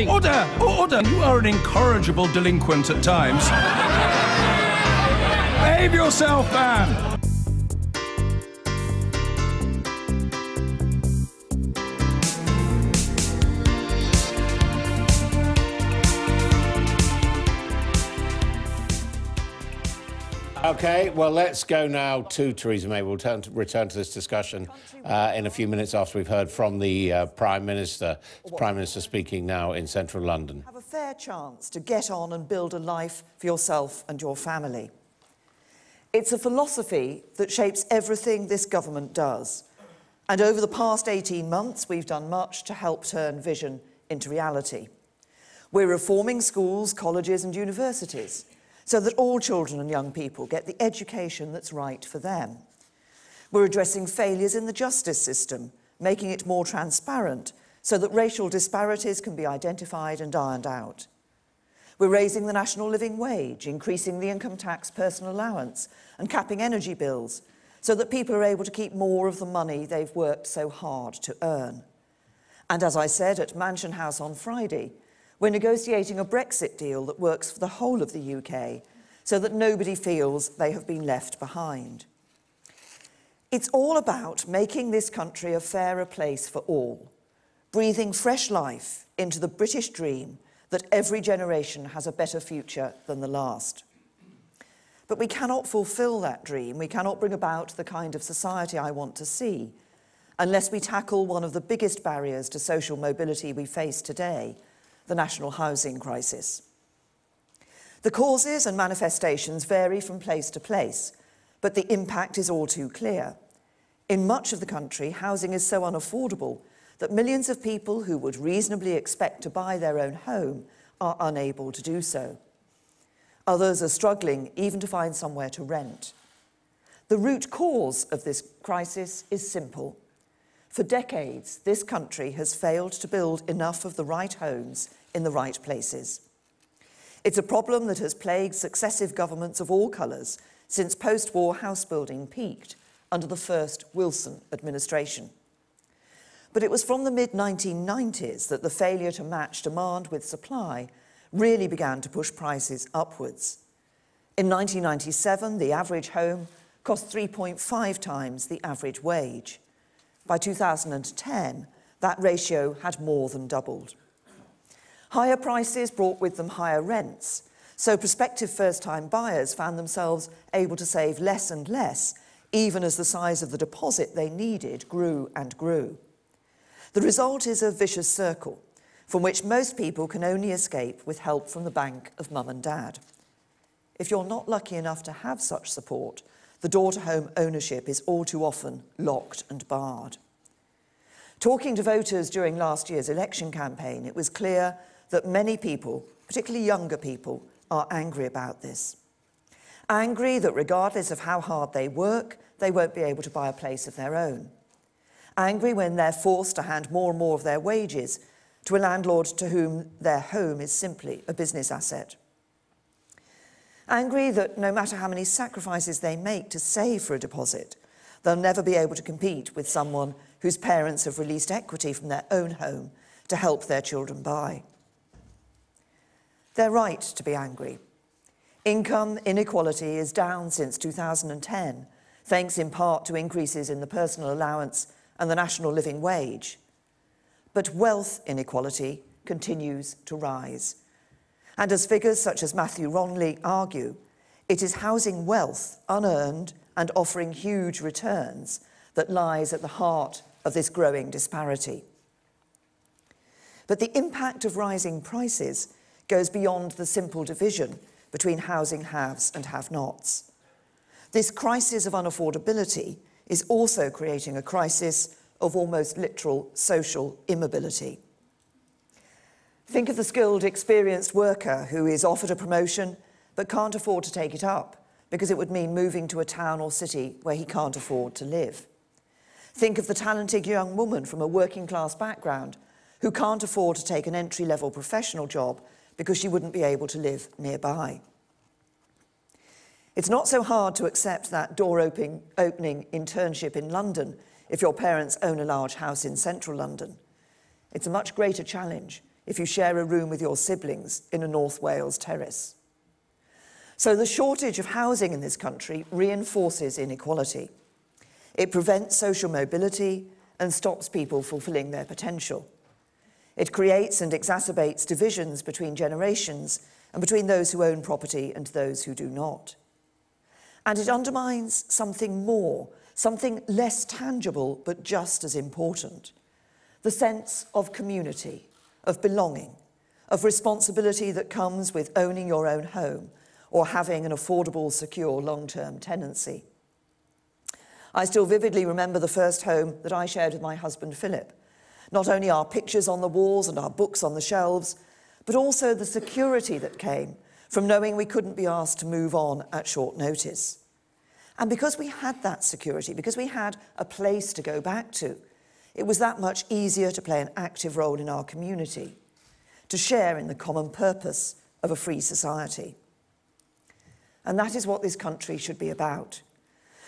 Order! Order! You are an incorrigible delinquent at times. Behave yourself, man! OK, well, let's go now to Theresa May. We'll return to this discussion in a few minutes after we've heard from the Prime Minister. The Prime Minister speaking now in central London. Have a fair chance to get on and build a life for yourself and your family. It's a philosophy that shapes everything this government does. And over the past 18 months, we've done much to help turn vision into reality. We're reforming schools, colleges and universities, so that all children and young people get the education that's right for them. We're addressing failures in the justice system, making it more transparent so that racial disparities can be identified and ironed out. We're raising the national living wage, increasing the income tax personal allowance and capping energy bills so that people are able to keep more of the money they've worked so hard to earn. And as I said at Mansion House on Friday, we're negotiating a Brexit deal that works for the whole of the UK so that nobody feels they have been left behind. It's all about making this country a fairer place for all, breathing fresh life into the British dream that every generation has a better future than the last. But we cannot fulfil that dream, we cannot bring about the kind of society I want to see, unless we tackle one of the biggest barriers to social mobility we face today, the national housing crisis. The causes and manifestations vary from place to place, but the impact is all too clear. In much of the country, housing is so unaffordable that millions of people who would reasonably expect to buy their own home are unable to do so. Others are struggling even to find somewhere to rent. The root cause of this crisis is simple. For decades, this country has failed to build enough of the right homes in the right places. It's a problem that has plagued successive governments of all colours since post-war house building peaked under the first Wilson administration. But it was from the mid-1990s that the failure to match demand with supply really began to push prices upwards. In 1997, the average home cost 3.5 times the average wage. By 2010, that ratio had more than doubled. Higher prices brought with them higher rents, so prospective first-time buyers found themselves able to save less and less, even as the size of the deposit they needed grew and grew. The result is a vicious circle, from which most people can only escape with help from the bank of mum and dad. If you're not lucky enough to have such support, the door to home ownership is all too often locked and barred. Talking to voters during last year's election campaign, it was clear that many people, particularly younger people, are angry about this. Angry that regardless of how hard they work, they won't be able to buy a place of their own. Angry when they're forced to hand more and more of their wages to a landlord to whom their home is simply a business asset. Angry that no matter how many sacrifices they make to save for a deposit, they'll never be able to compete with someone whose parents have released equity from their own home to help their children buy. They're right to be angry. Income inequality is down since 2010, thanks in part to increases in the personal allowance and the national living wage. But wealth inequality continues to rise. And as figures such as Matthew Ronley argue, it is housing wealth unearned and offering huge returns that lies at the heart of this growing disparity. But the impact of rising prices goes beyond the simple division between housing haves and have-nots. This crisis of unaffordability is also creating a crisis of almost literal social immobility. Think of the skilled, experienced worker who is offered a promotion but can't afford to take it up because it would mean moving to a town or city where he can't afford to live. Think of the talented young woman from a working-class background who can't afford to take an entry-level professional job because she wouldn't be able to live nearby. It's not so hard to accept that door-opening internship in London if your parents own a large house in central London. It's a much greater challenge if you share a room with your siblings in a North Wales terrace. So the shortage of housing in this country reinforces inequality. It prevents social mobility and stops people fulfilling their potential. It creates and exacerbates divisions between generations and between those who own property and those who do not. And it undermines something more, something less tangible but just as important: the sense of community, of belonging, of responsibility that comes with owning your own home or having an affordable, secure, long-term tenancy. I still vividly remember the first home that I shared with my husband, Philip. Not only our pictures on the walls and our books on the shelves, but also the security that came from knowing we couldn't be asked to move on at short notice. And because we had that security, because we had a place to go back to, it was that much easier to play an active role in our community, to share in the common purpose of a free society. And that is what this country should be about.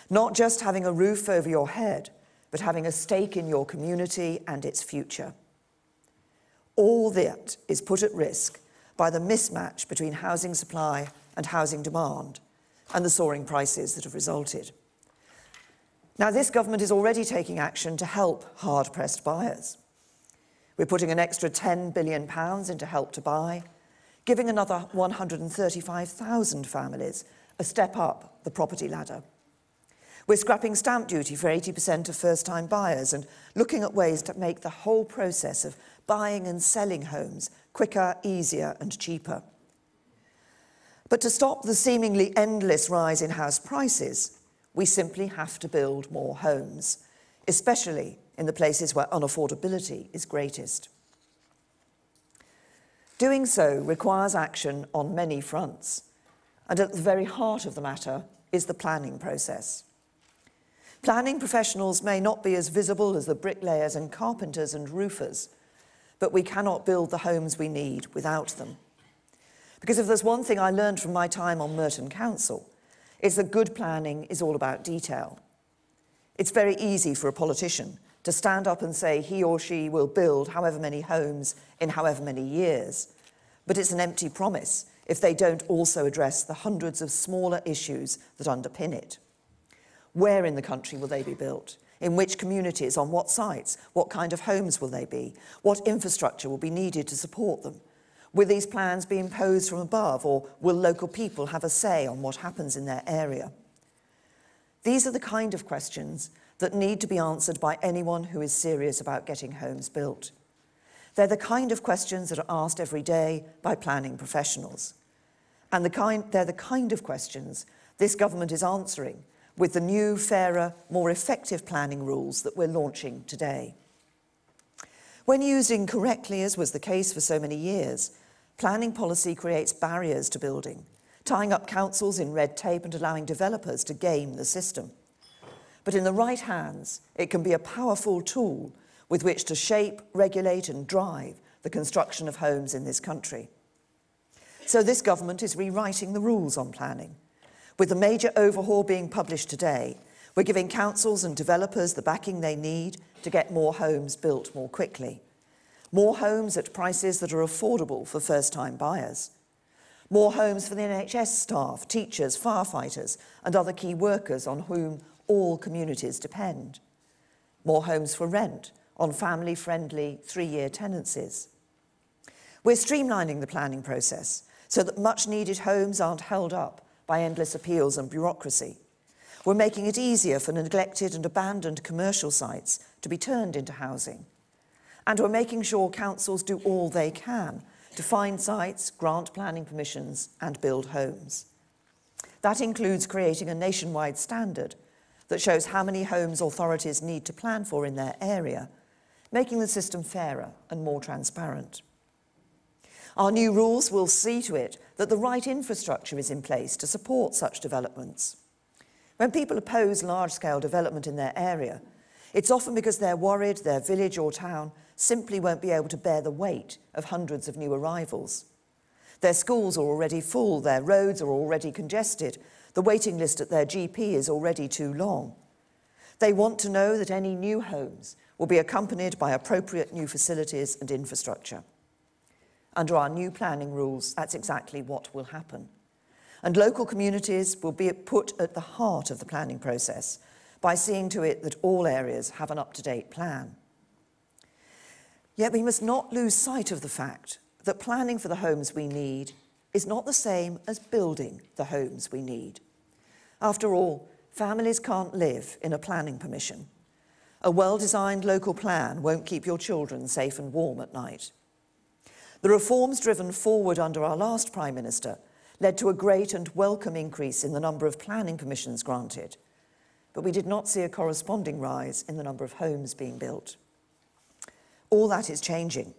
Not just having a roof over your head, but having a stake in your community and its future. All that is put at risk by the mismatch between housing supply and housing demand and the soaring prices that have resulted. Now, this government is already taking action to help hard-pressed buyers. We're putting an extra £10 billion into Help to Buy, giving another 135,000 families a step up the property ladder. We're scrapping stamp duty for 80% of first-time buyers and looking at ways to make the whole process of buying and selling homes quicker, easier and cheaper. But to stop the seemingly endless rise in house prices, we simply have to build more homes, especially in the places where unaffordability is greatest. Doing so requires action on many fronts, and at the very heart of the matter is the planning process. Planning professionals may not be as visible as the bricklayers and carpenters and roofers, but we cannot build the homes we need without them. Because if there's one thing I learned from my time on Merton Council, it's that good planning is all about detail. It's very easy for a politician to stand up and say he or she will build however many homes in however many years, but it's an empty promise if they don't also address the hundreds of smaller issues that underpin it. Where in the country will they be built? In which communities? On what sites? What kind of homes will they be? What infrastructure will be needed to support them? Will these plans be imposed from above, or will local people have a say on what happens in their area? These are the kind of questions that need to be answered by anyone who is serious about getting homes built. They're the kind of questions that are asked every day by planning professionals. And they're the kind of questions this government is answering with the new, fairer, more effective planning rules that we're launching today. When used incorrectly, as was the case for so many years, planning policy creates barriers to building, tying up councils in red tape and allowing developers to game the system. But in the right hands, it can be a powerful tool with which to shape, regulate and drive the construction of homes in this country. So this government is rewriting the rules on planning. With the major overhaul being published today, we're giving councils and developers the backing they need to get more homes built more quickly. More homes at prices that are affordable for first-time buyers. More homes for the NHS staff, teachers, firefighters and other key workers on whom all communities depend. More homes for rent on family-friendly 3-year tenancies. We're streamlining the planning process so that much-needed homes aren't held up by endless appeals and bureaucracy. We're making it easier for neglected and abandoned commercial sites to be turned into housing. And we're making sure councils do all they can to find sites, grant planning permissions and build homes. That includes creating a nationwide standard that shows how many homes authorities need to plan for in their area, making the system fairer and more transparent. Our new rules will see to it that the right infrastructure is in place to support such developments. When people oppose large-scale development in their area, it's often because they're worried their village or town simply won't be able to bear the weight of hundreds of new arrivals. Their schools are already full, their roads are already congested, the waiting list at their GP is already too long. They want to know that any new homes will be accompanied by appropriate new facilities and infrastructure. Under our new planning rules, that's exactly what will happen. And local communities will be put at the heart of the planning process by seeing to it that all areas have an up-to-date plan. Yet we must not lose sight of the fact that planning for the homes we need is not the same as building the homes we need. After all, families can't live in a planning permission. A well-designed local plan won't keep your children safe and warm at night. The reforms driven forward under our last Prime Minister led to a great and welcome increase in the number of planning permissions granted, but we did not see a corresponding rise in the number of homes being built. All that is changing.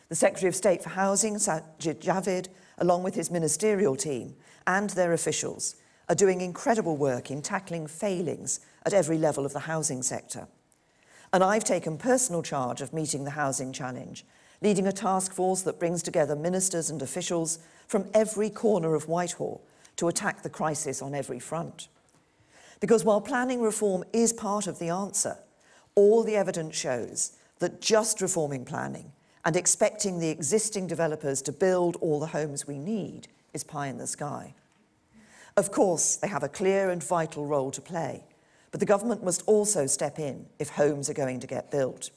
The Secretary of State for Housing, Sajid Javid, along with his ministerial team and their officials, are doing incredible work in tackling failings at every level of the housing sector. And I've taken personal charge of meeting the housing challenge, leading a task force that brings together ministers and officials from every corner of Whitehall to attack the crisis on every front. Because while planning reform is part of the answer, all the evidence shows that just reforming planning and expecting the existing developers to build all the homes we need is pie in the sky. Of course, they have a clear and vital role to play, but the government must also step in if homes are going to get built.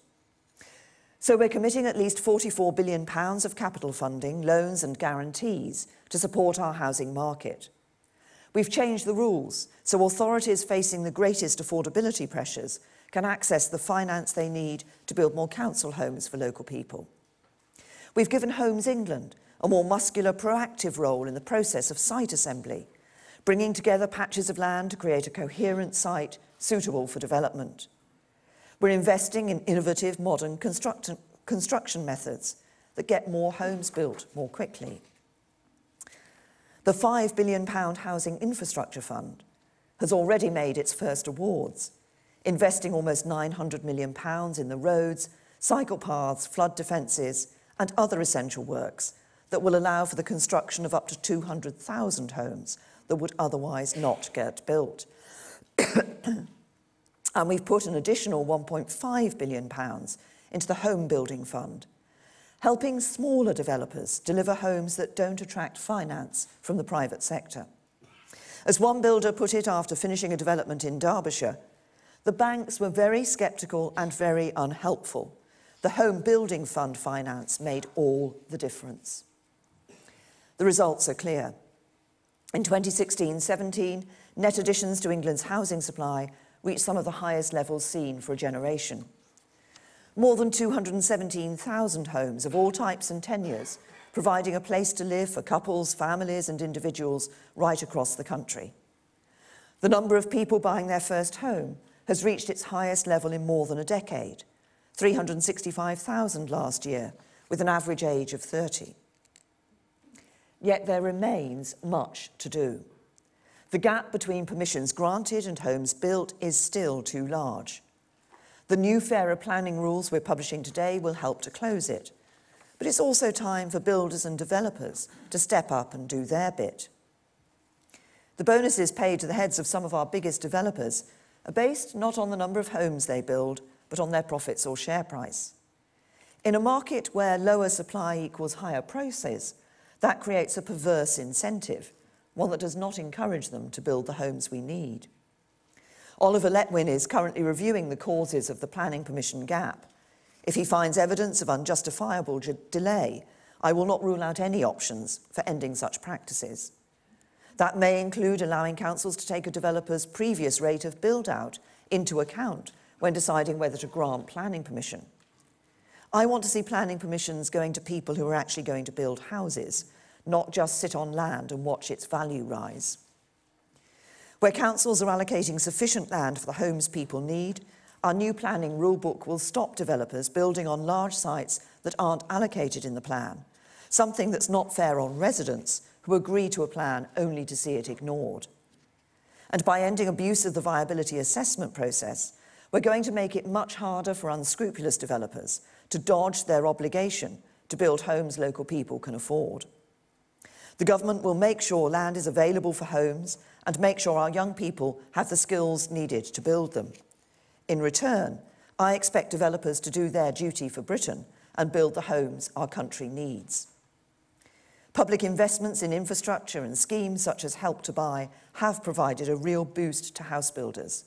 So we're committing at least £44 billion of capital funding, loans and guarantees to support our housing market. We've changed the rules so authorities facing the greatest affordability pressures can access the finance they need to build more council homes for local people. We've given Homes England a more muscular, proactive role in the process of site assembly, bringing together patches of land to create a coherent site suitable for development. We're investing in innovative, modern construction methods that get more homes built more quickly. The £5 billion Housing Infrastructure Fund has already made its first awards, investing almost £900 million in the roads, cycle paths, flood defences and other essential works that will allow for the construction of up to 200,000 homes that would otherwise not get built. And we've put an additional £1.5 billion into the Home Building Fund, helping smaller developers deliver homes that don't attract finance from the private sector. As one builder put it after finishing a development in Derbyshire, the banks were very sceptical and very unhelpful. The Home Building Fund finance made all the difference. The results are clear. In 2016-17, net additions to England's housing supply reached some of the highest levels seen for a generation. More than 217,000 homes of all types and tenures, providing a place to live for couples, families and individuals right across the country. The number of people buying their first home has reached its highest level in more than a decade, 365,000 last year, with an average age of 30. Yet there remains much to do. The gap between permissions granted and homes built is still too large. The new fairer planning rules we're publishing today will help to close it, but it's also time for builders and developers to step up and do their bit. The bonuses paid to the heads of some of our biggest developers are based not on the number of homes they build, but on their profits or share price. In a market where lower supply equals higher prices, that creates a perverse incentive, one that does not encourage them to build the homes we need. Oliver Letwin is currently reviewing the causes of the planning permission gap. If he finds evidence of unjustifiable delay, I will not rule out any options for ending such practices. That may include allowing councils to take a developer's previous rate of build-out into account when deciding whether to grant planning permission. I want to see planning permissions going to people who are actually going to build houses, not just sit on land and watch its value rise. Where councils are allocating sufficient land for the homes people need, our new planning rulebook will stop developers building on large sites that aren't allocated in the plan, something that's not fair on residents who agree to a plan only to see it ignored. And by ending abuse of the viability assessment process, we're going to make it much harder for unscrupulous developers to dodge their obligation to build homes local people can afford. The government will make sure land is available for homes and make sure our young people have the skills needed to build them. In return, I expect developers to do their duty for Britain and build the homes our country needs. Public investments in infrastructure and schemes such as Help to Buy have provided a real boost to house builders.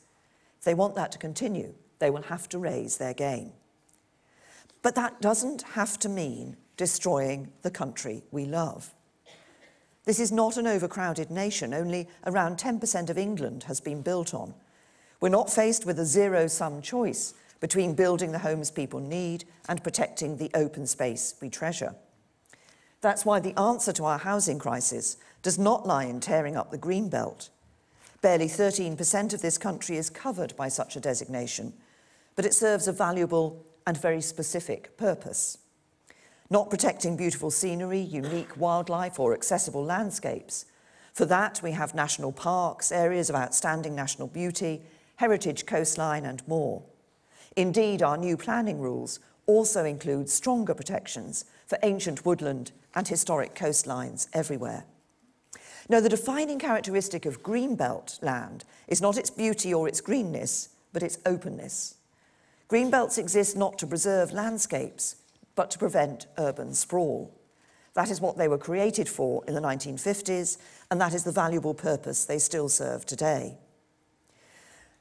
If they want that to continue, they will have to raise their game. But that doesn't have to mean destroying the country we love. This is not an overcrowded nation. Only around 10% of England has been built on. We're not faced with a zero-sum choice between building the homes people need and protecting the open space we treasure. That's why the answer to our housing crisis does not lie in tearing up the green belt. Barely 13% of this country is covered by such a designation, but it serves a valuable and very specific purpose. Not protecting beautiful scenery, unique wildlife, or accessible landscapes. For that, we have national parks, areas of outstanding national beauty, heritage coastline, and more. Indeed, our new planning rules also include stronger protections for ancient woodland and historic coastlines everywhere. Now, the defining characteristic of greenbelt land is not its beauty or its greenness, but its openness. Greenbelts exist not to preserve landscapes, but to prevent urban sprawl. That is what they were created for in the 1950s, and that is the valuable purpose they still serve today.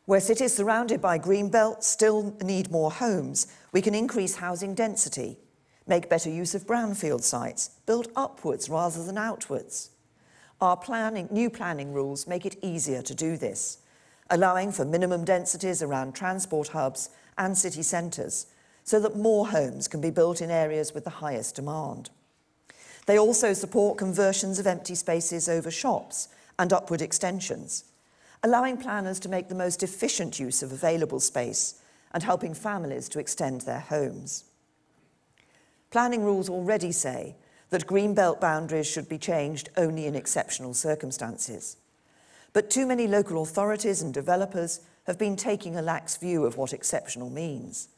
Where cities surrounded by greenbelts still need more homes, we can increase housing density, make better use of brownfield sites, build upwards rather than outwards. Our new planning rules make it easier to do this, allowing for minimum densities around transport hubs and city centres, so that more homes can be built in areas with the highest demand. They also support conversions of empty spaces over shops and upward extensions, allowing planners to make the most efficient use of available space and helping families to extend their homes. Planning rules already say that greenbelt boundaries should be changed only in exceptional circumstances. But too many local authorities and developers have been taking a lax view of what exceptional means.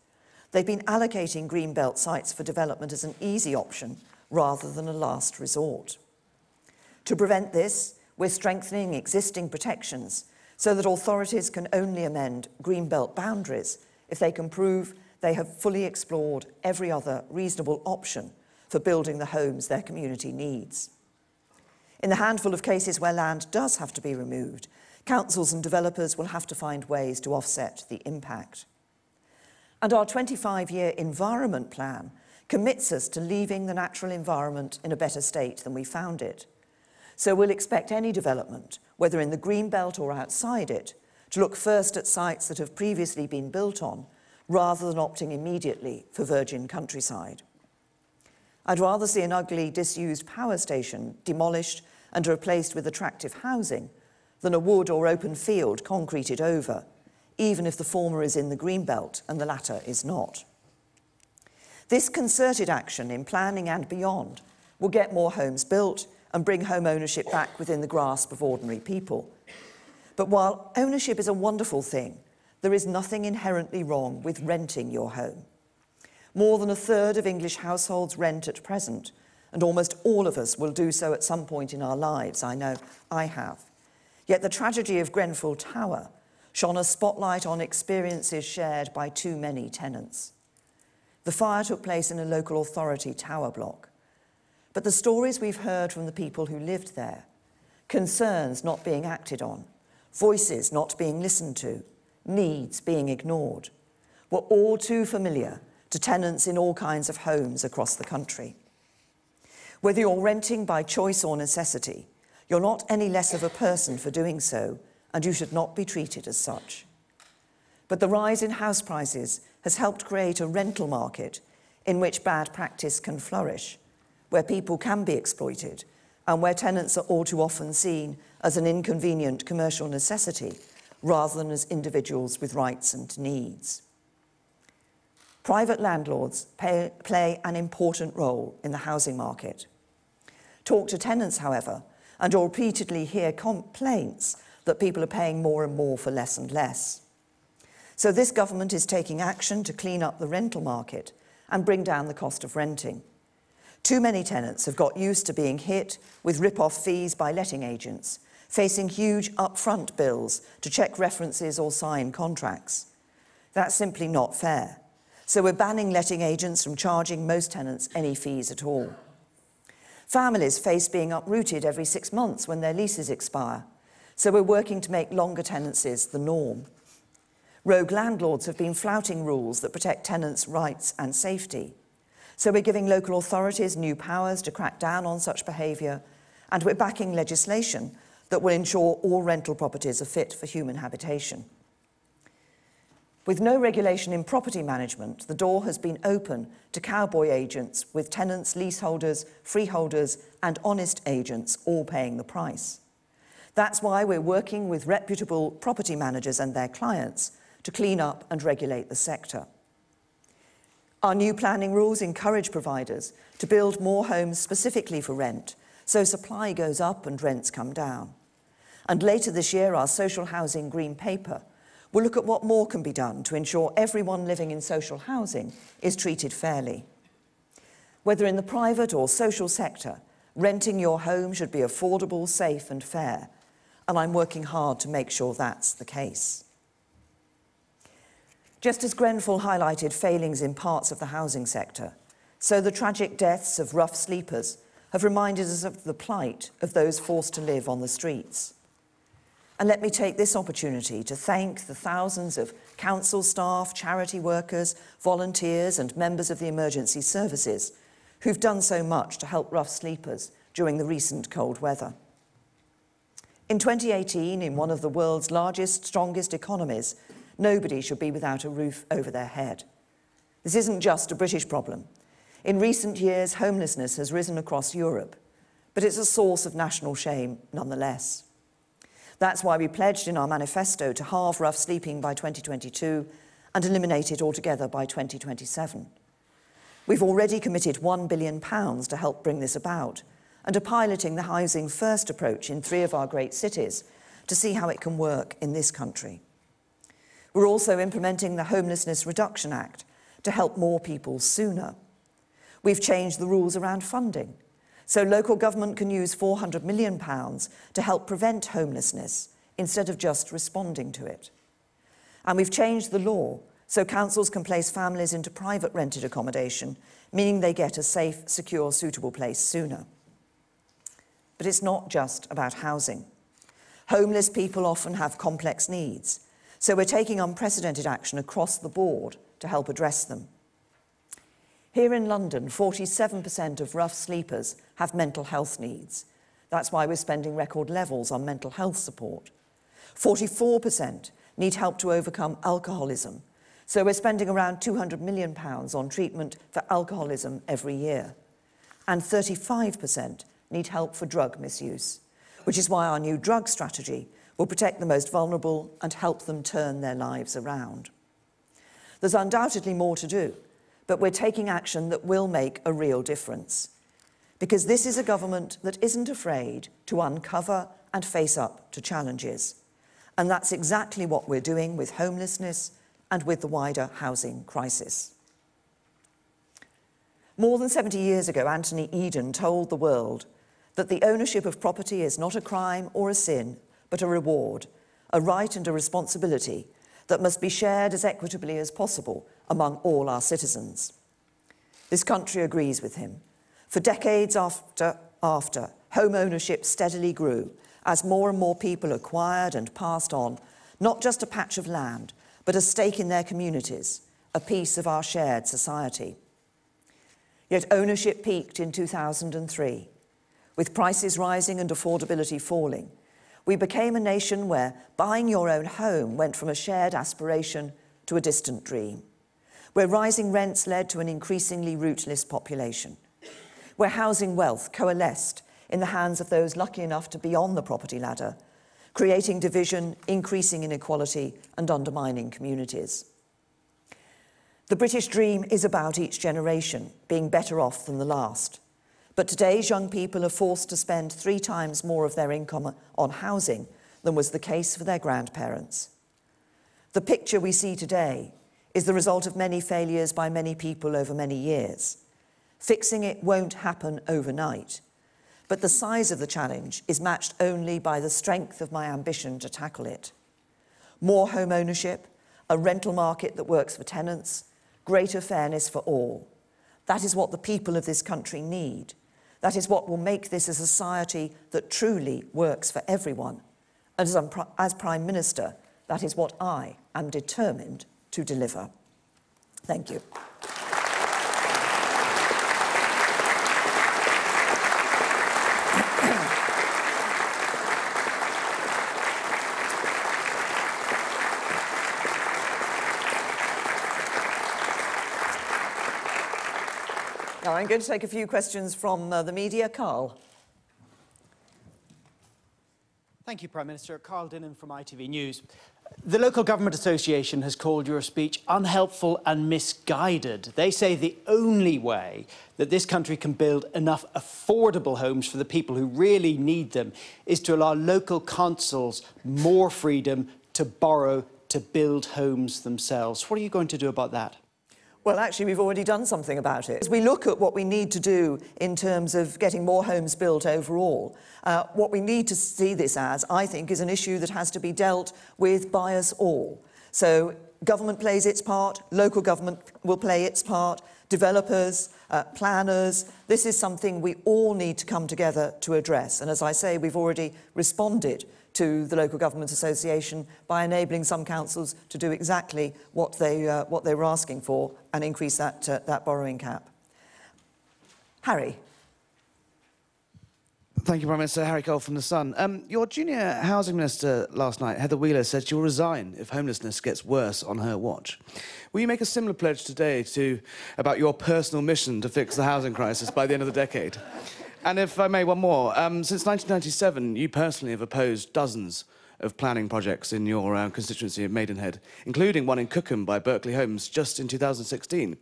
They've been allocating greenbelt sites for development as an easy option rather than a last resort. To prevent this, we're strengthening existing protections so that authorities can only amend greenbelt boundaries if they can prove they have fully explored every other reasonable option for building the homes their community needs. In the handful of cases where land does have to be removed, councils and developers will have to find ways to offset the impact. And our 25-year environment plan commits us to leaving the natural environment in a better state than we found it. So we'll expect any development, whether in the green belt or outside it, to look first at sites that have previously been built on, rather than opting immediately for virgin countryside. I'd rather see an ugly, disused power station demolished and replaced with attractive housing than a wood or open field concreted over, even if the former is in the green belt and the latter is not. This concerted action in planning and beyond will get more homes built and bring home ownership back within the grasp of ordinary people. But while ownership is a wonderful thing, there is nothing inherently wrong with renting your home. More than a third of English households rent at present, and almost all of us will do so at some point in our lives. I know I have. Yet the tragedy of Grenfell Tower shone a spotlight on experiences shared by too many tenants. The fire took place in a local authority tower block. But the stories we've heard from the people who lived there, concerns not being acted on, voices not being listened to, needs being ignored, were all too familiar to tenants in all kinds of homes across the country. Whether you're renting by choice or necessity, you're not any less of a person for doing so, and you should not be treated as such. But the rise in house prices has helped create a rental market in which bad practice can flourish, where people can be exploited, and where tenants are all too often seen as an inconvenient commercial necessity rather than as individuals with rights and needs. Private landlords play an important role in the housing market. Talk to tenants, however, and you'll repeatedly hear complaints that people are paying more and more for less and less. So this government is taking action to clean up the rental market and bring down the cost of renting. Too many tenants have got used to being hit with rip-off fees by letting agents, facing huge upfront bills to check references or sign contracts. That's simply not fair. So we're banning letting agents from charging most tenants any fees at all. Families face being uprooted every 6 months when their leases expire, so we're working to make longer tenancies the norm. Rogue landlords have been flouting rules that protect tenants' rights and safety, so we're giving local authorities new powers to crack down on such behaviour, and we're backing legislation that will ensure all rental properties are fit for human habitation. With no regulation in property management, the door has been open to cowboy agents with tenants, leaseholders, freeholders and honest agents all paying the price. That's why we're working with reputable property managers and their clients to clean up and regulate the sector. Our new planning rules encourage providers to build more homes specifically for rent, so supply goes up and rents come down. And later this year, our social housing green paper will look at what more can be done to ensure everyone living in social housing is treated fairly. Whether in the private or social sector, renting your home should be affordable, safe and fair, and I'm working hard to make sure that's the case. Just as Grenfell highlighted failings in parts of the housing sector, so the tragic deaths of rough sleepers have reminded us of the plight of those forced to live on the streets. And let me take this opportunity to thank the thousands of council staff, charity workers, volunteers and members of the emergency services who've done so much to help rough sleepers during the recent cold weather. In 2018, in one of the world's largest, strongest economies, nobody should be without a roof over their head. This isn't just a British problem. In recent years, homelessness has risen across Europe, but it's a source of national shame nonetheless. That's why we pledged in our manifesto to halve rough sleeping by 2022 and eliminate it altogether by 2027. We've already committed £1 billion to help bring this about and are piloting the Housing First approach in 3 of our great cities to see how it can work in this country. We're also implementing the Homelessness Reduction Act to help more people sooner. We've changed the rules around funding, so local government can use £400 million to help prevent homelessness instead of just responding to it. And we've changed the law so councils can place families into private rented accommodation, meaning they get a safe, secure, suitable place sooner. But it's not just about housing. Homeless people often have complex needs, so we're taking unprecedented action across the board to help address them. Here in London, 47% of rough sleepers have mental health needs. That's why we're spending record levels on mental health support. 44% need help to overcome alcoholism, so we're spending around £200 million on treatment for alcoholism every year. And 35% need help for drug misuse, which is why our new drug strategy will protect the most vulnerable and help them turn their lives around. There's undoubtedly more to do, but we're taking action that will make a real difference. Because this is a government that isn't afraid to uncover and face up to challenges. And that's exactly what we're doing with homelessness and with the wider housing crisis. More than 70 years ago, Anthony Eden told the world that the ownership of property is not a crime or a sin, but a reward, a right and a responsibility that must be shared as equitably as possible among all our citizens. This country agrees with him. For decades after, home ownership steadily grew as more and more people acquired and passed on not just a patch of land, but a stake in their communities, a piece of our shared society. Yet ownership peaked in 2003. With prices rising and affordability falling, we became a nation where buying your own home went from a shared aspiration to a distant dream, where rising rents led to an increasingly rootless population, where housing wealth coalesced in the hands of those lucky enough to be on the property ladder, creating division, increasing inequality, and undermining communities. The British dream is about each generation being better off than the last. But today's young people are forced to spend 3 times more of their income on housing than was the case for their grandparents. The picture we see today is the result of many failures by many people over many years. Fixing it won't happen overnight, but the size of the challenge is matched only by the strength of my ambition to tackle it. More home ownership, a rental market that works for tenants, greater fairness for all. That is what the people of this country need, That is what will make this a society that truly works for everyone. And as Prime Minister, that is what I am determined to deliver. Thank you. Now, I'm going to take a few questions from the media. Carl. Thank you, Prime Minister. Carl Dinnan from ITV News. The Local Government Association has called your speech unhelpful and misguided. They say the only way that this country can build enough affordable homes for the people who really need them is to allow local councils more freedom to borrow to build homes themselves. What are you going to do about that? Well, actually, we've already done something about it. As we look at what we need to do in terms of getting more homes built overall, what we need to see this as, I think, is an issue that has to be dealt with by us all. So government plays its part, local government will play its part, developers, planners. This is something we all need to come together to address. And as I say, we've already responded to the Local Government Association by enabling some councils to do exactly what they were asking for and increase that borrowing cap. Harry. Thank you, Prime Minister. Harry Cole from The Sun. Your junior housing minister last night, Heather Wheeler, said she'll resign if homelessness gets worse on her watch. Will you make a similar pledge today about your personal mission to fix the housing crisis by the end of the decade? And if I may, one more. Since 1997, you personally have opposed dozens of planning projects in your constituency of Maidenhead, including one in Cookham by Berkeley Homes just in 2016.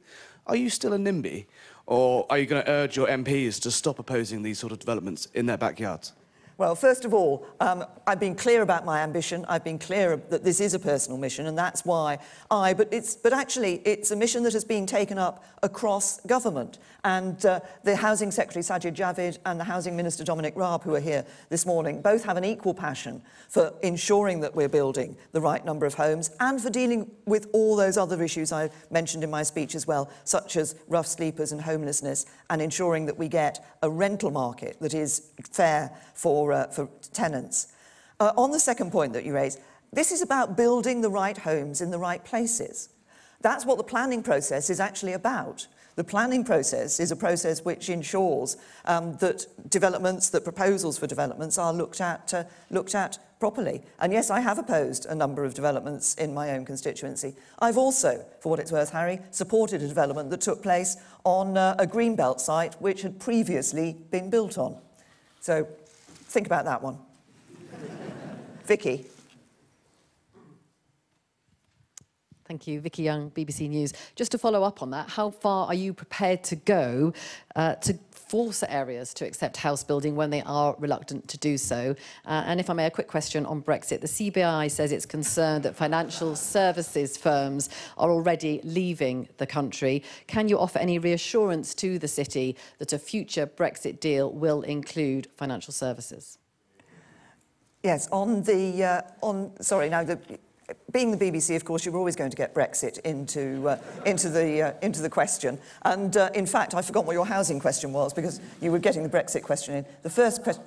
Are you still a NIMBY, or are you going to urge your MPs to stop opposing these sort of developments in their backyards? Well, first of all, I've been clear about my ambition. I've been clear that this is a personal mission, and that's why but actually, it's a mission that has been taken up across government. And the Housing Secretary, Sajid Javid, and the Housing Minister, Dominic Raab, who are here this morning, both have an equal passion for ensuring that we're building the right number of homes and for dealing with all those other issues I mentioned in my speech as well, such as rough sleepers and homelessness, and ensuring that we get a rental market that is fair for tenants. On the second point that you raised, this is about building the right homes in the right places. That's what the planning process is actually about. The planning process is a process which ensures that proposals for developments are looked at properly. And yes, I have opposed a number of developments in my own constituency. I've also, for what it's worth, Harry, supported a development that took place on a greenbelt site which had previously been built on. So think about that one. Vicky. Thank you. Vicky Young, BBC News. Just to follow up on that, how far are you prepared to go to force areas to accept house building when they are reluctant to do so? And if I may, a quick question on Brexit. The CBI says it's concerned that financial services firms are already leaving the country. Can you offer any reassurance to the city that a future Brexit deal will include financial services? Yes, being the BBC, of course, you're always going to get Brexit into the question. And in fact, I forgot what your housing question was because you were getting the Brexit question in. The first question.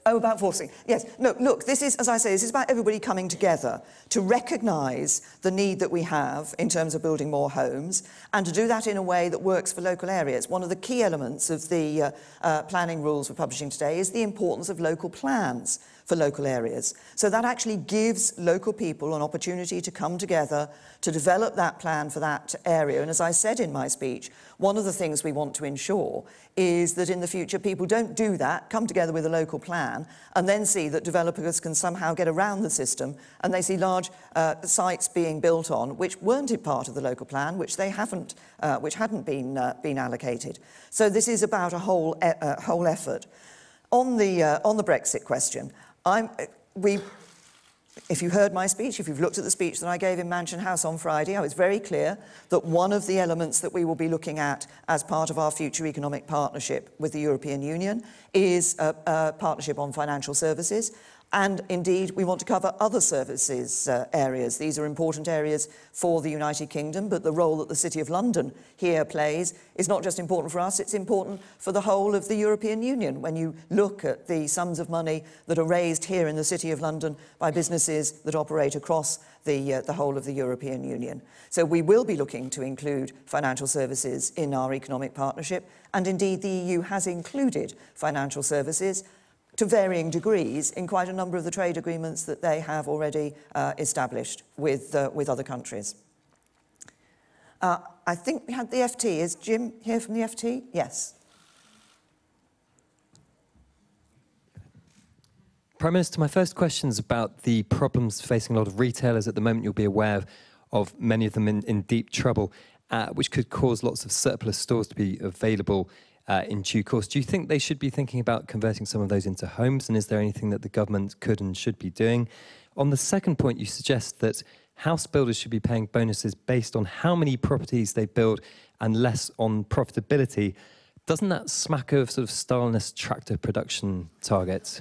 Oh, about forcing. Yes. No, look, this is, as I say, this is about everybody coming together to recognise the need that we have in terms of building more homes and to do that in a way that works for local areas. One of the key elements of the planning rules we're publishing today is the importance of local plans for local areas. So that actually gives local people an opportunity to come together to develop that plan for that area. And as I said in my speech, one of the things we want to ensure is that in the future people don't do that, come together with a local plan, and then see that developers can somehow get around the system and they see large sites being built on which weren't a part of the local plan, which hadn't been allocated. So this is about a whole effort. On the Brexit question, if you heard my speech, if you've looked at the speech that I gave in Mansion House on Friday, I was very clear that one of the elements that we will be looking at as part of our future economic partnership with the European Union is a partnership on financial services. And indeed, we want to cover other services areas. These are important areas for the United Kingdom, but the role that the City of London here plays is not just important for us, it's important for the whole of the European Union. When you look at the sums of money that are raised here in the City of London by businesses that operate across the whole of the European Union. So we will be looking to include financial services in our economic partnership, and indeed the EU has included financial services to varying degrees in quite a number of the trade agreements that they have already established with other countries. I think we had the FT. Is Jim here from the FT? Yes. Prime Minister, my first question is about the problems facing a lot of retailers at the moment. You'll be aware of many of them in deep trouble, which could cause lots of surplus stores to be available in due course. Do you think they should be thinking about converting some of those into homes, and is there anything that the government could and should be doing? On the second point, you suggest that house builders should be paying bonuses based on how many properties they build and less on profitability. Doesn't that smack of sort of Stalinist tractor production targets?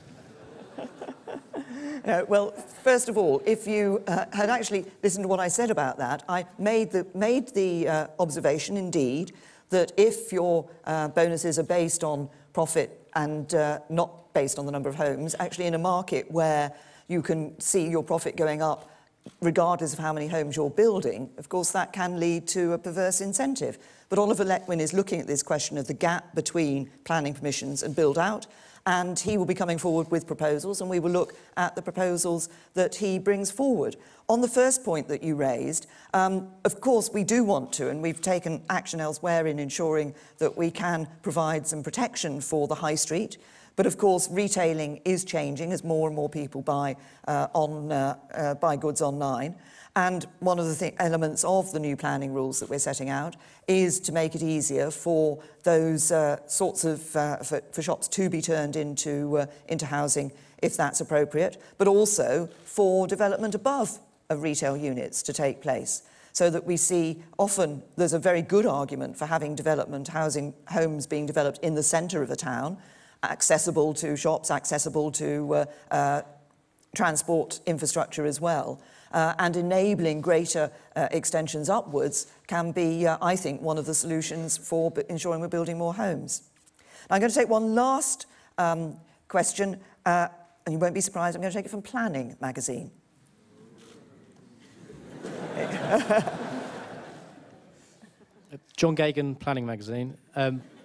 Well, first of all, if you had actually listened to what I said about that, I made the observation, indeed, that if your bonuses are based on profit and not based on the number of homes, actually in a market where you can see your profit going up regardless of how many homes you're building, of course that can lead to a perverse incentive. But Oliver Letwin is looking at this question of the gap between planning permissions and build out, and he will be coming forward with proposals, and we will look at the proposals that he brings forward. On the first point that you raised, of course we do want to, and we've taken action elsewhere in ensuring that we can provide some protection for the high street. But of course retailing is changing as more and more people buy goods online. And one of the elements of the new planning rules that we're setting out is to make it easier for those sorts of for shops to be turned into housing if that's appropriate, but also for development above of retail units to take place, so that we see often there's a very good argument for having homes being developed in the centre of a town, accessible to shops, accessible to transport infrastructure as well. And enabling greater extensions upwards can be, I think, one of the solutions for ensuring we're building more homes. Now, I'm going to take one last question, and you won't be surprised, I'm going to take it from Planning magazine. John Gagan, Planning magazine.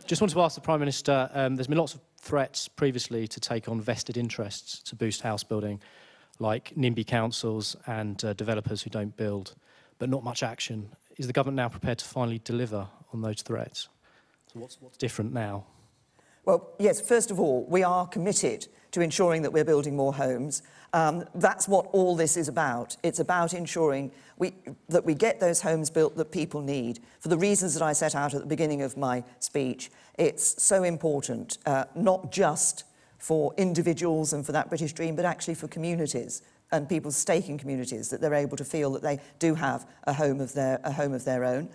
Just wanted to ask the Prime Minister, there's been lots of threats previously to take on vested interests to boost house building, like NIMBY councils and developers who don't build, but not much action. Is the government now prepared to finally deliver on those threats? So what's different now? Well, yes, first of all, we are committed to ensuring that we're building more homes. That's what all this is about. It's about ensuring that we get those homes built that people need. For the reasons that I set out at the beginning of my speech, it's so important, not just for individuals and for that British dream, but actually for communities and people's stake in communities, that they're able to feel that they do have a home of their own.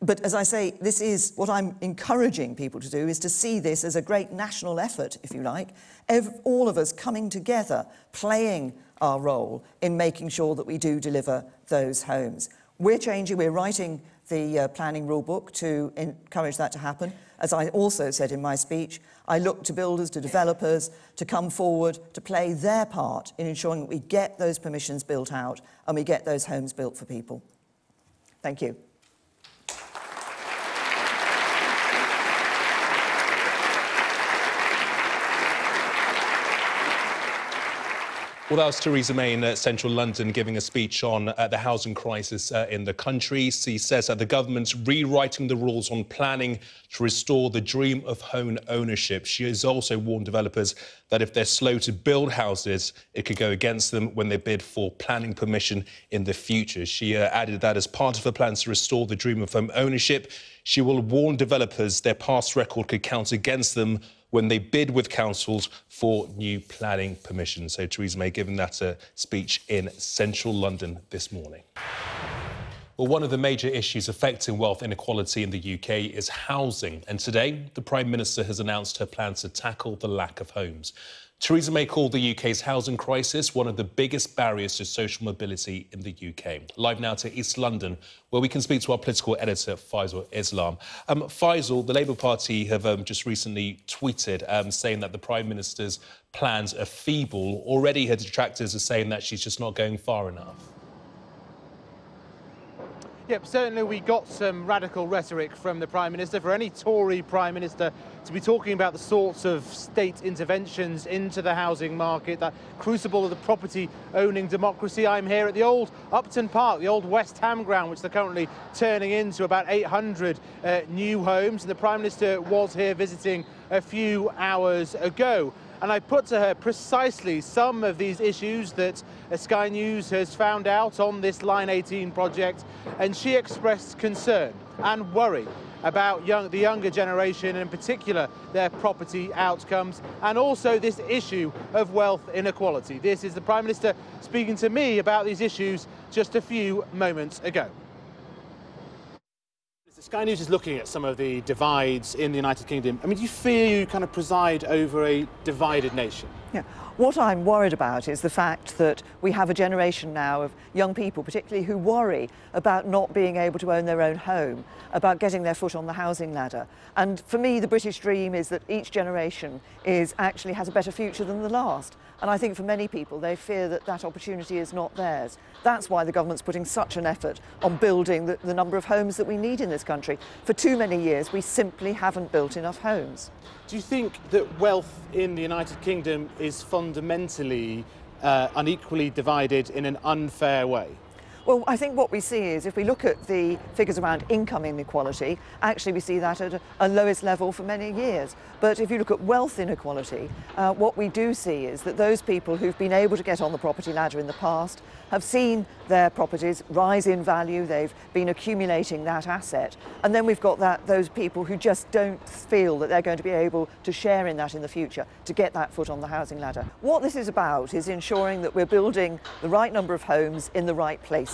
But as I say, this is what I'm encouraging people to do, is to see this as a great national effort, if you like, all of us coming together, playing our role in making sure that we do deliver those homes. We're writing the planning rule book to encourage that to happen. As I also said in my speech, I look to builders, to developers, to come forward, to play their part in ensuring that we get those permissions built out and we get those homes built for people. Thank you. Well, that was Theresa May in central London giving a speech on the housing crisis in the country. She says that the government's rewriting the rules on planning to restore the dream of home ownership. She has also warned developers that if they're slow to build houses, it could go against them when they bid for planning permission in the future. She added that as part of her plans to restore the dream of home ownership, she will warn developers their past record could count against them when they bid with councils for new planning permission. So Theresa May giving that a speech in central London this morning. Well, one of the major issues affecting wealth inequality in the UK is housing. And today, the Prime Minister has announced her plans to tackle the lack of homes. Theresa May called the UK's housing crisis one of the biggest barriers to social mobility in the UK. Live now to East London, where we can speak to our political editor, Faisal Islam. Faisal, the Labour Party have just recently tweeted saying that the Prime Minister's plans are feeble. Already her detractors are saying that she's just not going far enough. Yep, certainly we got some radical rhetoric from the Prime Minister. For any Tory Prime Minister to be talking about the sorts of state interventions into the housing market, that crucible of the property-owning democracy. I'm here at the old Upton Park, the old West Ham ground, which they're currently turning into about 800 new homes. And the Prime Minister was here visiting a few hours ago. And I put to her precisely some of these issues that Sky News has found out on this Line 18 project, and she expressed concern and worry about the younger generation, and in particular their property outcomes, and also this issue of wealth inequality. This is the Prime Minister speaking to me about these issues just a few moments ago. Sky News is looking at some of the divides in the United Kingdom. I mean, do you fear you kind of preside over a divided nation? Yeah. What I'm worried about is the fact that we have a generation now of young people, particularly who worry about not being able to own their own home, about getting their foot on the housing ladder. And for me, the British dream is that each generation actually has a better future than the last. And I think for many people, they fear that that opportunity is not theirs. That's why the government's putting such an effort on building the number of homes that we need in this country. For too many years, we simply haven't built enough homes. Do you think that wealth in the United Kingdom is fundamentally unequally divided in an unfair way? Well, I think what we see is, if we look at the figures around income inequality, actually we see that at a lowest level for many years. But if you look at wealth inequality, what we do see is that those people who've been able to get on the property ladder in the past have seen their properties rise in value, they've been accumulating that asset. And then we've got those people who just don't feel that they're going to be able to share in that in the future, to get that foot on the housing ladder. What this is about is ensuring that we're building the right number of homes in the right places.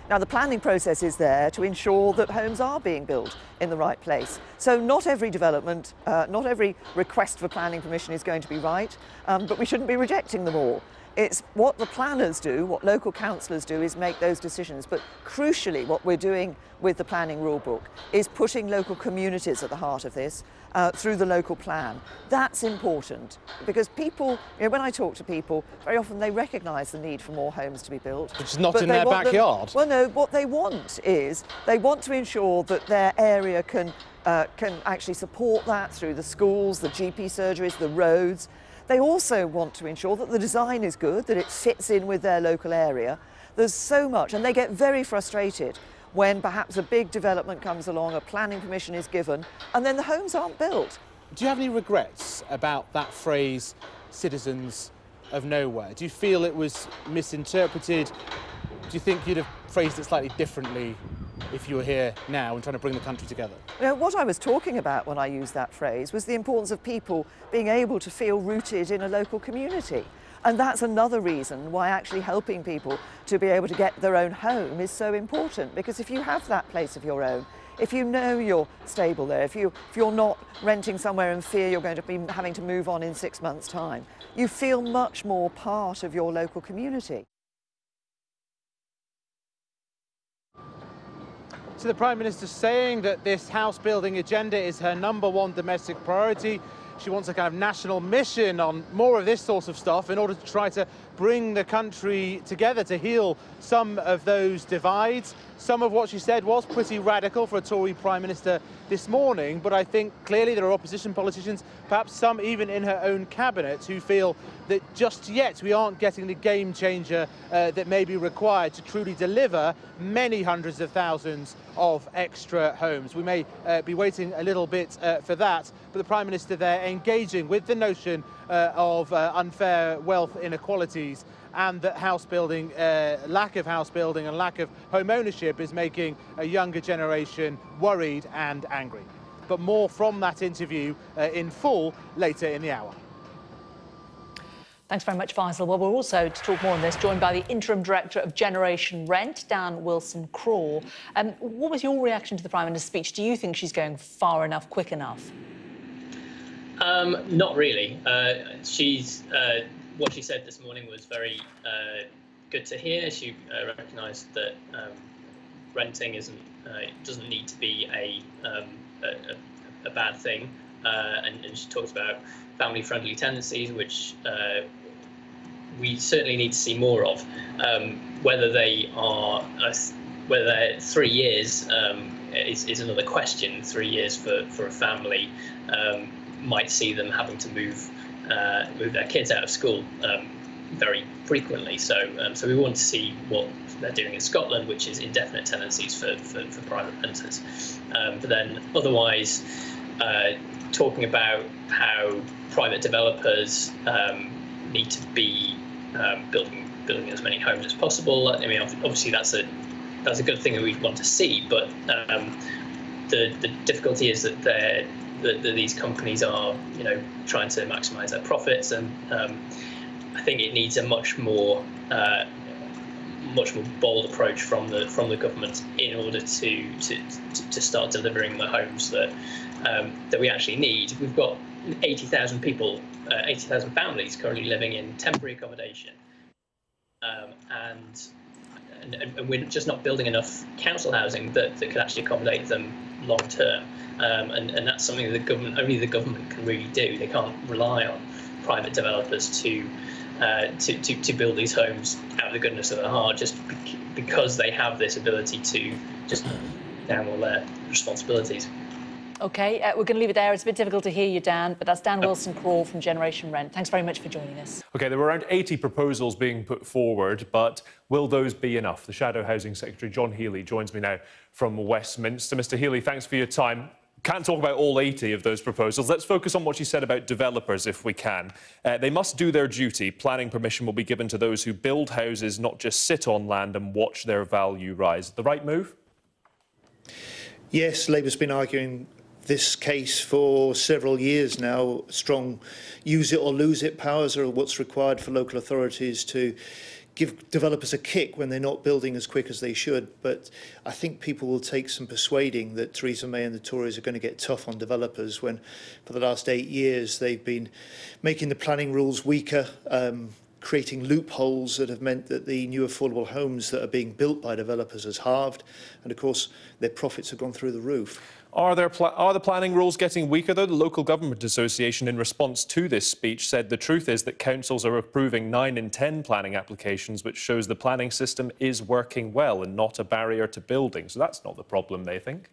Now, the planning process is there to ensure that homes are being built in the right place. So not every development, not every request for planning permission is going to be right, but we shouldn't be rejecting them all. It's what the planners do, what local councillors do, is make those decisions. But crucially, what we're doing with the planning rule book is putting local communities at the heart of this through the local plan. That's important because people, when I talk to people, very often they recognise the need for more homes to be built. Which is not in their backyard. Well, no, what they want is they want to ensure that their area can actually support that through the schools, the GP surgeries, the roads. They also want to ensure that the design is good, that it fits in with their local area. There's so much, and they get very frustrated when perhaps a big development comes along, a planning permission is given, and then the homes aren't built. Do you have any regrets about that phrase, citizens of nowhere? Do you feel it was misinterpreted? Do you think you'd have phrased it slightly differently if you were here now and trying to bring the country together? You know, what I was talking about when I used that phrase was the importance of people being able to feel rooted in a local community. And that's another reason why actually helping people to be able to get their own home is so important, because if you have that place of your own, if you know you're stable there, if you're not renting somewhere and fear you're going to be having to move on in 6 months' time, you feel much more part of your local community. So the Prime Minister saying that this house building agenda is her #1 domestic priority. She wants a kind of national mission on more of this sort of stuff in order to try to bring the country together to heal some of those divides. Some of what she said was pretty radical for a Tory Prime Minister this morning, but I think clearly there are opposition politicians, perhaps some even in her own cabinet, who feel that just yet we aren't getting the game changer that may be required to truly deliver many hundreds of thousands of extra homes. We may be waiting a little bit for that, but the Prime Minister there engaging with the notion of unfair wealth inequalities, and that house building, lack of house building and lack of home ownership is making a younger generation worried and angry. But more from that interview in full later in the hour. Thanks very much, Faisal. Well, we're also, to talk more on this, joined by the Interim Director of Generation Rent, Dan Wilson-Craw. What was your reaction to the Prime Minister's speech? Do you think she's going far enough, quick enough? Not really. What she said this morning was very good to hear. She recognised that renting doesn't need to be a bad thing, and she talked about family-friendly tenancies, which we certainly need to see more of. Whether they're 3 years is another question. 3 years for a family might see them having to move their kids out of school very frequently. So we want to see what they're doing in Scotland, which is indefinite tenancies for private renters. But then otherwise, talking about how private developers need to be building as many homes as possible. I mean, obviously that's a good thing that we want to see, but the difficulty is that these companies are, trying to maximise their profits, and I think it needs a much more bold approach from the government in order to start delivering the homes that we actually need. We've got 80,000 people, 80,000 families currently living in temporary accommodation, and we're just not building enough council housing that could actually accommodate them long term. And that's something that only the government can really do. They can't rely on private developers to build these homes out of the goodness of their heart, just because they have this ability to just down all their responsibilities. OK, we're going to leave it there. It's a bit difficult to hear you, Dan, but that's Dan Wilson-Craw from Generation Rent. Thanks very much for joining us. OK, there were around 80 proposals being put forward, but will those be enough? The Shadow Housing Secretary, John Healey, joins me now from Westminster. Mr Healey, thanks for your time. Can't talk about all 80 of those proposals. Let's focus on what you said about developers, if we can. They must do their duty. Planning permission will be given to those who build houses, not just sit on land and watch their value rise. The right move? Yes, Labour's been arguing this case for several years now. Strong use it or lose it powers are what's required for local authorities to give developers a kick when they're not building as quick as they should. But I think people will take some persuading that Theresa May and the Tories are going to get tough on developers when, for the last 8 years, they've been making the planning rules weaker, creating loopholes that have meant that the new affordable homes that are being built by developers has halved. And, of course, their profits have gone through the roof. Are the planning rules getting weaker, though? The Local Government Association, in response to this speech, said the truth is that councils are approving 9 in 10 planning applications, which shows the planning system is working well and not a barrier to building. So that's not the problem, they think.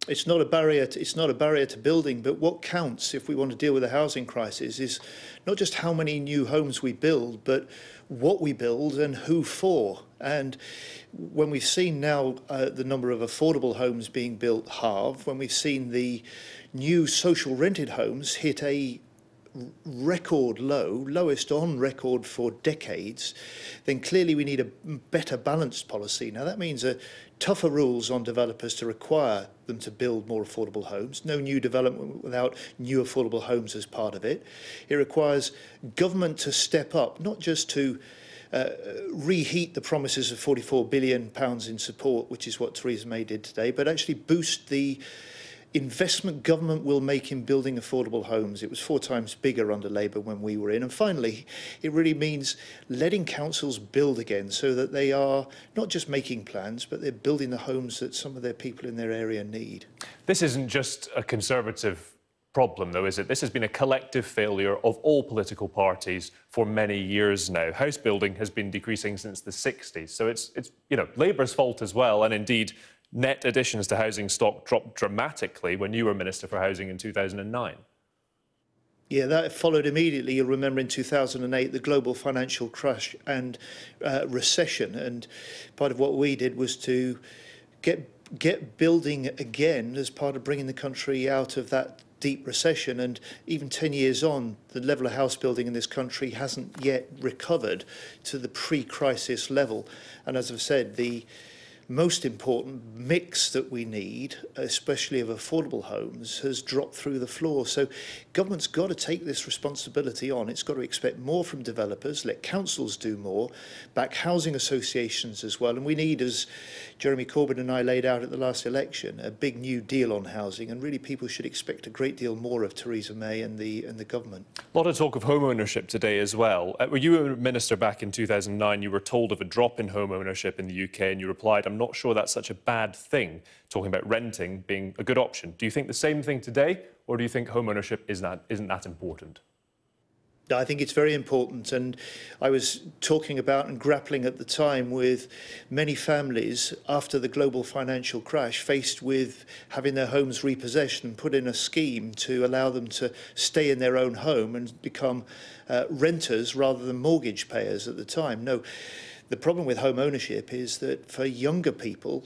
It's not a barrier to building, but what counts if we want to deal with the housing crisis is not just how many new homes we build, but what we build and who for. And when we've seen now the number of affordable homes being built halve, when we've seen the new social rented homes hit a record low, lowest on record for decades, then clearly we need a better balanced policy. Now that means tougher rules on developers to require them to build more affordable homes. No new development without new affordable homes as part of it. It requires government to step up, not just to reheat the promises of £44 billion in support, which is what Theresa May did today, but actually boost the investment government will make in building affordable homes. It was 4 times bigger under Labour when we were in. And finally, it really means letting councils build again so that they are not just making plans, but they're building the homes that some of their people in their area need. This isn't just a Conservative problem, though, is it? This has been a collective failure of all political parties for many years now. House building has been decreasing since the 60s. So it's Labour's fault as well, and indeed net additions to housing stock dropped dramatically when you were Minister for Housing in 2009. Yeah, that followed immediately. You'll remember in 2008, the global financial crash and recession. And part of what we did was to get building again as part of bringing the country out of that deep recession. And even 10 years on, the level of house building in this country hasn't yet recovered to the pre-crisis level. And as I've said, the most important mix that we need, especially of affordable homes, has dropped through the floor. So government's got to take this responsibility on. It's got to expect more from developers, let councils do more, back housing associations as well. And we need, as Jeremy Corbyn and I laid out at the last election, a big new deal on housing. And really people should expect a great deal more of Theresa May and the government. A lot of talk of home ownership today as well. Were you a minister back in 2009? You were told of a drop in home ownership in the UK and you replied, "I'm not sure that's such a bad thing," talking about renting being a good option. Do you think the same thing today, or do you think home ownership isn't that important? I think it's very important, and I was talking about and grappling at the time with many families after the global financial crash faced with having their homes repossessed and put in a scheme to allow them to stay in their own home and become renters rather than mortgage payers at the time. No. The problem with home ownership is that for younger people,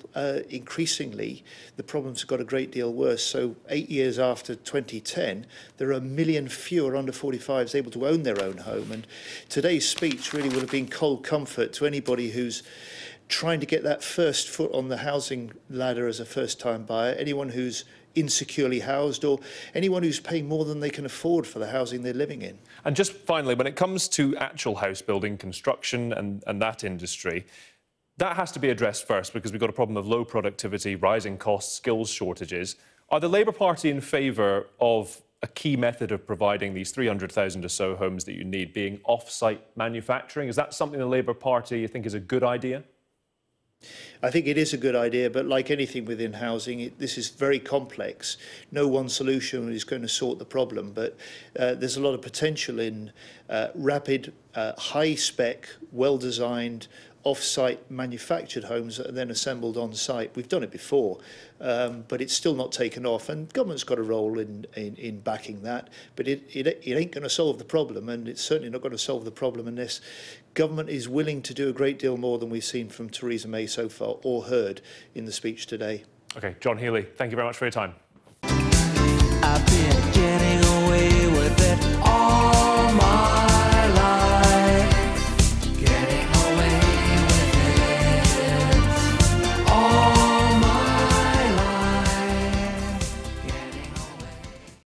increasingly, the problems have got a great deal worse. So 8 years after 2010, there are 1 million fewer under 45s able to own their own home. And today's speech really would have been cold comfort to anybody who's trying to get that first foot on the housing ladder as a first-time buyer, anyone who's insecurely housed, or anyone who's paying more than they can afford for the housing they're living in. And just finally, when it comes to actual house building, construction and that industry, that has to be addressed first because we've got a problem of low productivity, rising costs, skills shortages. Are the Labour Party in favour of a key method of providing these 300,000 or so homes that you need being off-site manufacturing? Is that something the Labour Party you think is a good idea? I think it is a good idea, but like anything within housing, this is very complex. No one solution is going to sort the problem, but there's a lot of potential in rapid, high-spec, well-designed, off-site manufactured homes that are then assembled on-site. We've done it before, but it's still not taken off, and government's got a role in backing that, but it ain't going to solve the problem, and it's certainly not going to solve the problem unless government is willing to do a great deal more than we've seen from Theresa May so far, or heard in the speech today. OK, John Healey, thank you very much for your time. I've been